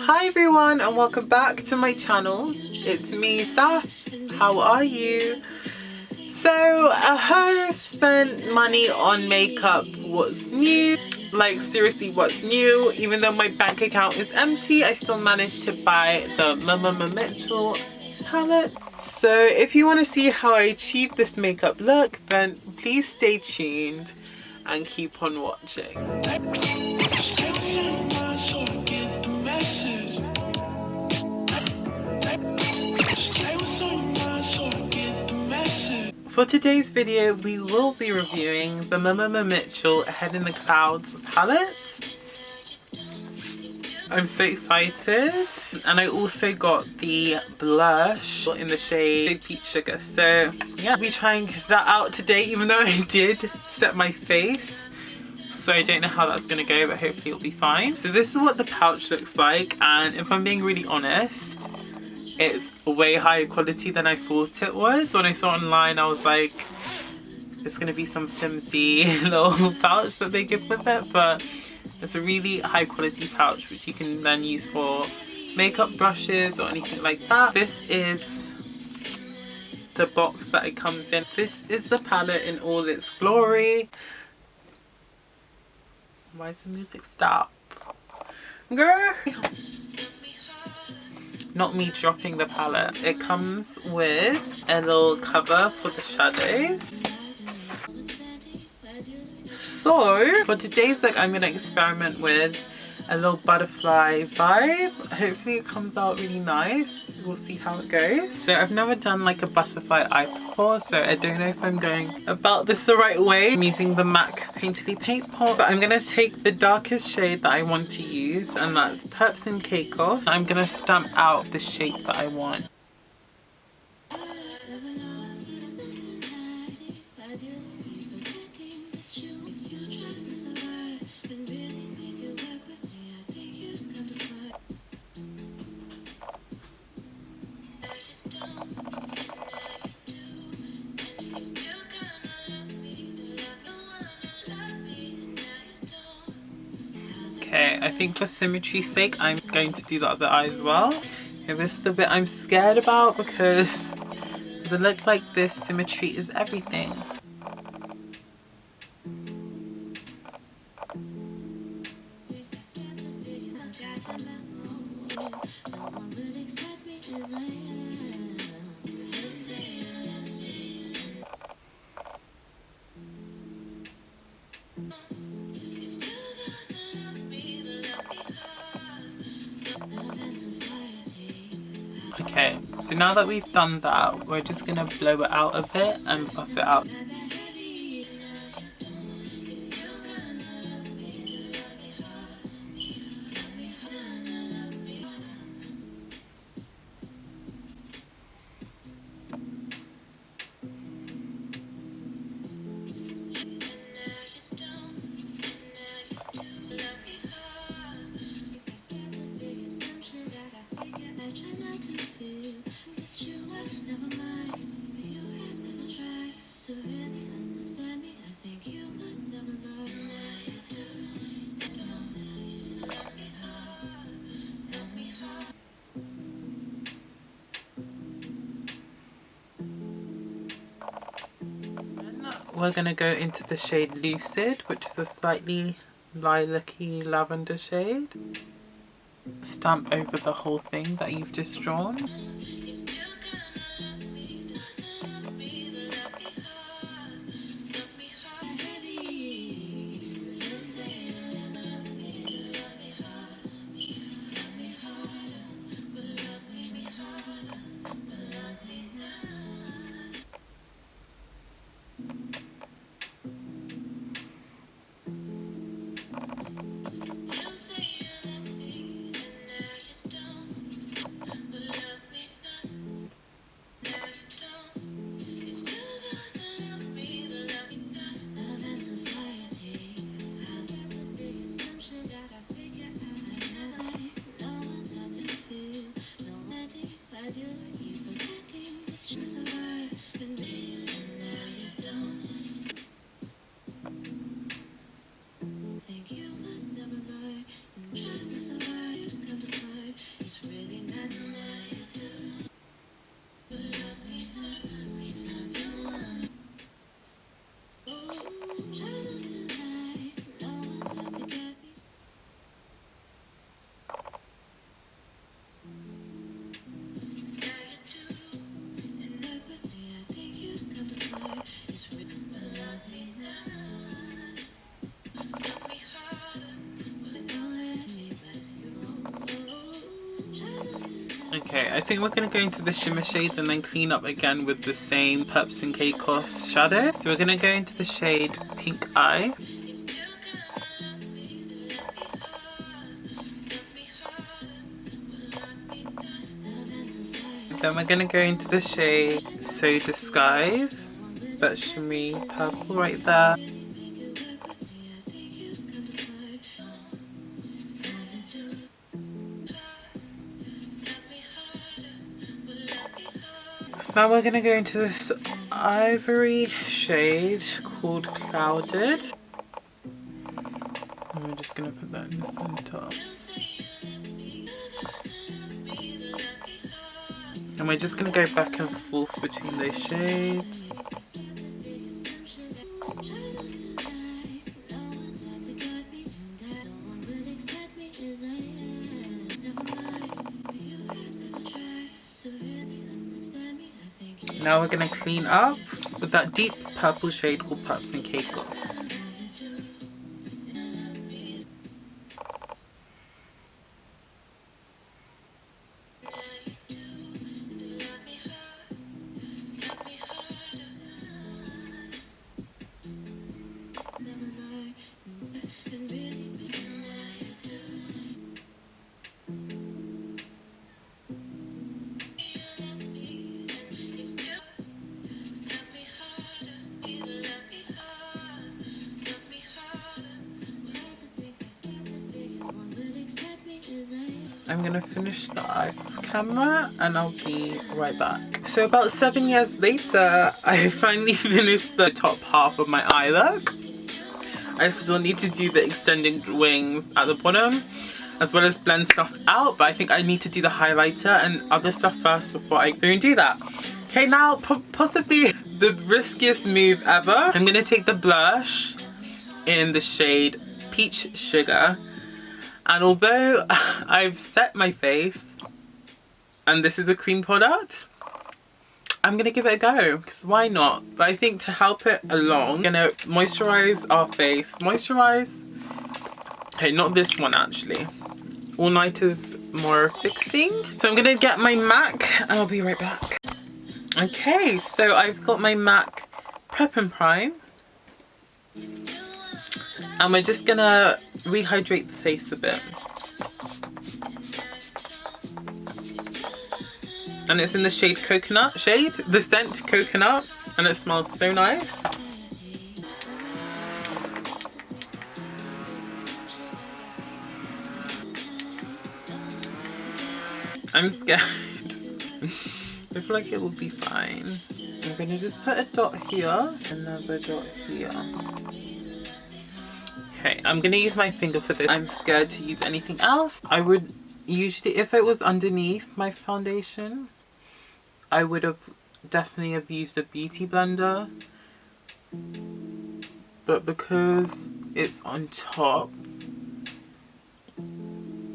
Hi everyone and welcome back to my channel. It's me, Saf. How are you? So I have spent money on makeup. What's new? Like seriously, what's new? Even though my bank account is empty, I still managed to buy the MMMMITCHELL palette. So if you want to see how I achieved this makeup look, then please stay tuned and keep on watching. For today's video, we will be reviewing the MMMMITCHELL Head in the Clouds palette. I'm so excited. And I also got the blush in the shade Peach Sugar. So yeah, I'll be trying that out today, even though I did set my face. So I don't know how that's gonna go, but hopefully it'll be fine. So this is what the pouch looks like. And if I'm being really honest, it's way higher quality than I thought it was. When I saw it online, I was like, it's gonna be some flimsy little pouch that they give with it, but it's a really high quality pouch which you can then use for makeup brushes or anything like that. This is the box that it comes in. This is the palette in all its glory. Why is the music stop? Girl! Not me dropping the palette. It comes with a little cover for the shadows. So for today's look, I'm going to experiment with a little butterfly vibe. Hopefully it comes out really nice. We'll see how it goes. So I've never done like a butterfly eye before, so I don't know if I'm going about this the right way. I'm using the MAC Painterly Paint Pot, but I'm going to take the darkest shade that I want to use, and that's Perps and Caicos. I'm going to stamp out the shape that I want. Okay, I think for symmetry's sake, I'm going to do the other eye as well. Okay, this is the bit I'm scared about because with a look like this, symmetry is everything. Okay, so now that we've done that, we're just gonna blow it out a bit and buff it out. We're gonna go into the shade Lucid, which is a slightly lilac-y lavender shade. Stamp over the whole thing that you've just drawn. Okay, I think we're going to go into the shimmer shades and then clean up again with the same Purps and Caicos shadow. So we're going to go into the shade Pink Eye. Then we're going to go into the shade So Disguise. That shimmery purple right there. Now we're going to go into this ivory shade called Clouded. And we're just going to put that in the center. And we're just going to go back and forth between those shades. Now we're going to clean up with that deep purple shade called Purps and Caicos. I'm going to finish the eye off camera and I'll be right back. So about 7 years later, I finally finished the top half of my eye look. I still need to do the extended wings at the bottom, as well as blend stuff out, but I think I need to do the highlighter and other stuff first before I go and do that. Okay, now possibly the riskiest move ever. I'm going to take the blush in the shade Peach Sugar. And although I've set my face and this is a cream product, I'm going to give it a go because why not? But I think to help it along, I'm going to moisturize our face. Moisturize. Okay, not this one actually. All Night is more fixing. So I'm going to get my MAC and I'll be right back. Okay, so I've got my MAC Prep and Prime. And we're just going to rehydrate the face a bit. And it's in the shade Coconut shade, the scent Coconut, and it smells so nice. I'm scared. I feel like it will be fine. I'm gonna just put a dot here, another dot here. Okay, I'm gonna use my finger for this. I'm scared to use anything else. I would usually, if it was underneath my foundation, I would have definitely have used a beauty blender. But because it's on top,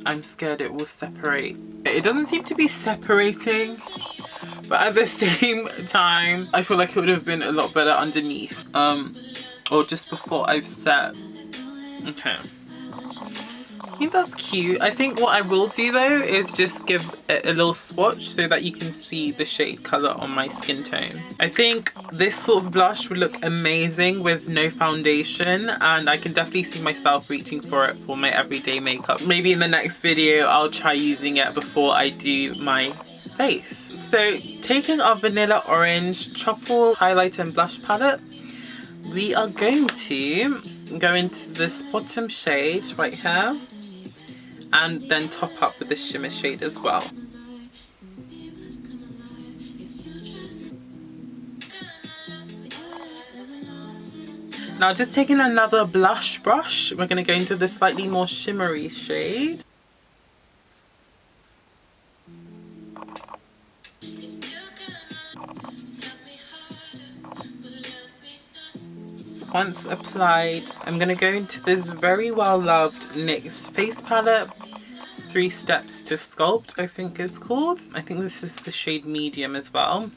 I'm scared it will separate. It doesn't seem to be separating, but at the same time, I feel like it would have been a lot better underneath, or just before I've set. Okay, I think that's cute. I think what I will do though is just give it a little swatch so that you can see the shade color on my skin tone. I think this sort of blush would look amazing with no foundation, and I can definitely see myself reaching for it for my everyday makeup. Maybe in the next video I'll try using it before I do my face. So taking our Vanilla Orange Truffle highlighter and blush palette, we are going to go into this bottom shade right here and then top up with this shimmer shade as well. Now just taking another blush brush, we're going to go into the slightly more shimmery shade. Once applied, I'm going to go into this very well loved NYX face palette, 3 Steps to Sculpt I think it's called. I think this is the shade Medium as well.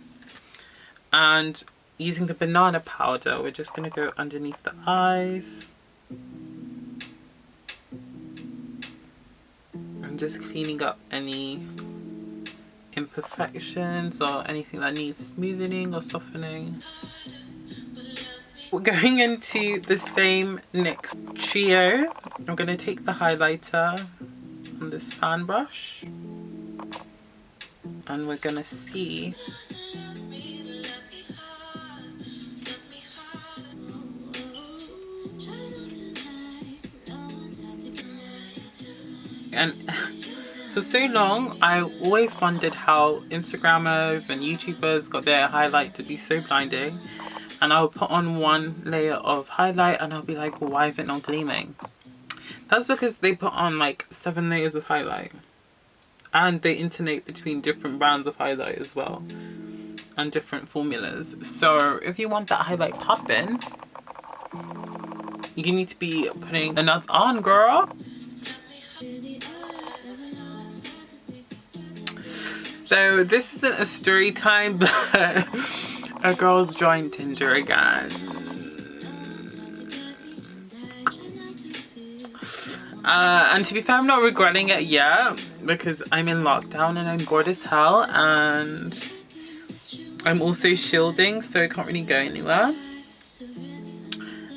And using the banana powder, we're just going to go underneath the eyes. I'm just cleaning up any imperfections or anything that needs smoothing or softening. We're going into the same NYX trio. I'm going to take the highlighter on this fan brush and we're going to see and for so long I always wondered how Instagrammers and YouTubers got their highlight to be so blinding, and I'll put on one layer of highlight and I'll be like, why is it not gleaming? That's because they put on like 7 layers of highlight and they alternate between different brands of highlight as well and different formulas. So if you want that highlight popping, you need to be putting another on, girl. So this isn't a story time, but a girl's joined Tinder again. And to be fair, I'm not regretting it yet because I'm in lockdown and I'm bored as hell, and I'm also shielding, so I can't really go anywhere.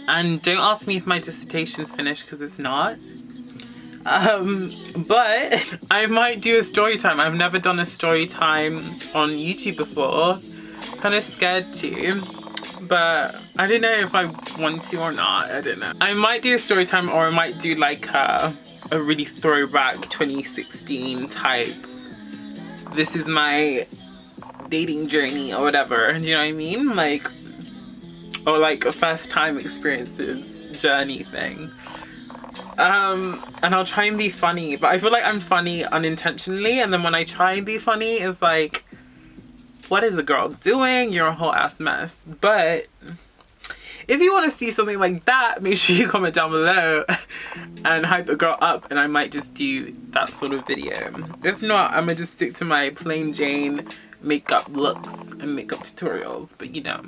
And don't ask me if my dissertation's finished because it's not. But I might do a story time. I've never done a story time on YouTube before. Kind of scared to, but I don't know if I want to or not. I don't know. I might do a story time, or I might do like a really throwback 2016 type. This is my dating journey or whatever. Do you know what I mean? Like, or like a first time experiences journey thing. And I'll try and be funny, but I feel like I'm funny unintentionally, and then when I try and be funny, it's like, what is a girl doing? You're a whole ass mess. But if you want to see something like that, make sure you comment down below and hype a girl up, and I might just do that sort of video. If not, I'm gonna just stick to my plain Jane makeup looks and makeup tutorials. But you know,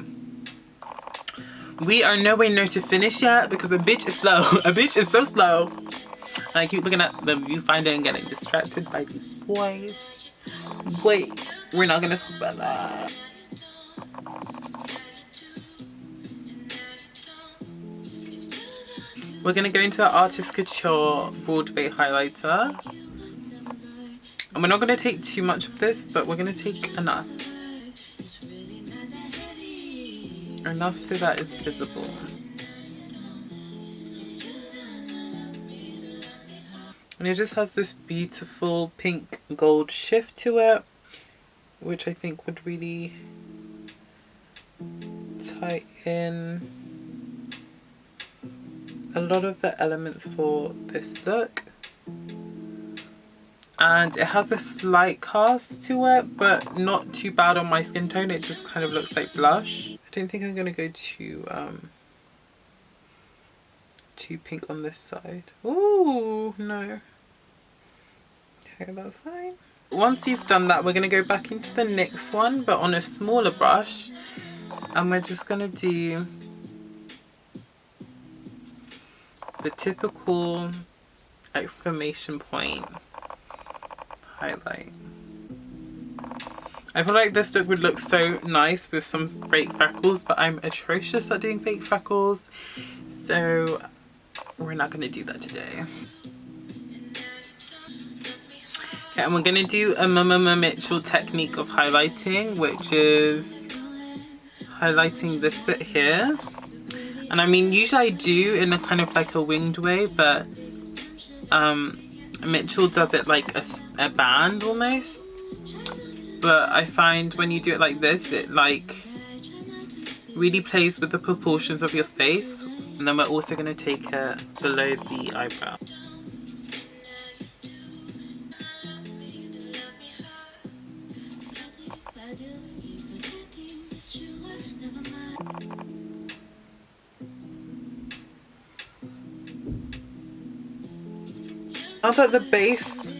we are nowhere near to finish yet because a bitch is slow. A bitch is so slow. And I keep looking at the viewfinder and getting distracted by these boys. Wait, we're not gonna talk about that. We're gonna go into the Artist Couture Broadway highlighter. And we're not gonna take too much of this, but we're gonna take enough. Enough so that it's visible. And it just has this beautiful pink gold shift to it, which I think would really tie in a lot of the elements for this look. And it has a slight cast to it, but not too bad on my skin tone. It just kind of looks like blush. I don't think I'm gonna go too pink on this side. Ooh, no. Okay, that's fine. Once you've done that, we're gonna go back into the NYX one, but on a smaller brush, and we're just gonna do the typical exclamation point highlight. I feel like this look would look so nice with some fake freckles, but I'm atrocious at doing fake freckles, so we're not gonna do that today. Okay, and we're gonna do a MMMMITCHELL technique of highlighting, which is highlighting this bit here. And I mean, usually I do in a kind of like a winged way, but Mitchell does it like a band almost. But I find when you do it like this, it like really plays with the proportions of your face. And then we're also going to take it below the eyebrow. Now that the base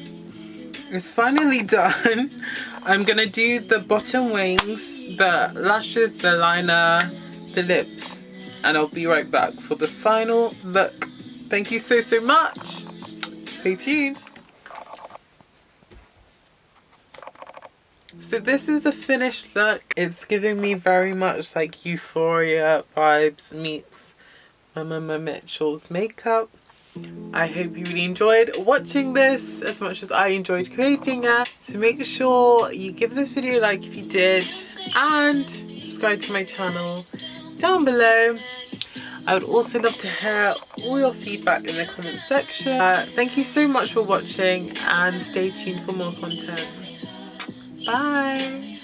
is finally done, I'm gonna do the bottom wings, the lashes, the liner, the lips, and I'll be right back for the final look. Thank you so much. Stay tuned. So this is the finished look. It's giving me very much like Euphoria vibes meets MMMMITCHELL's makeup. I hope you really enjoyed watching this as much as I enjoyed creating it. So make sure you give this video a like if you did, and subscribe to my channel down below. I would also love to hear all your feedback in the comment section. Thank you so much for watching, and stay tuned for more content. Bye!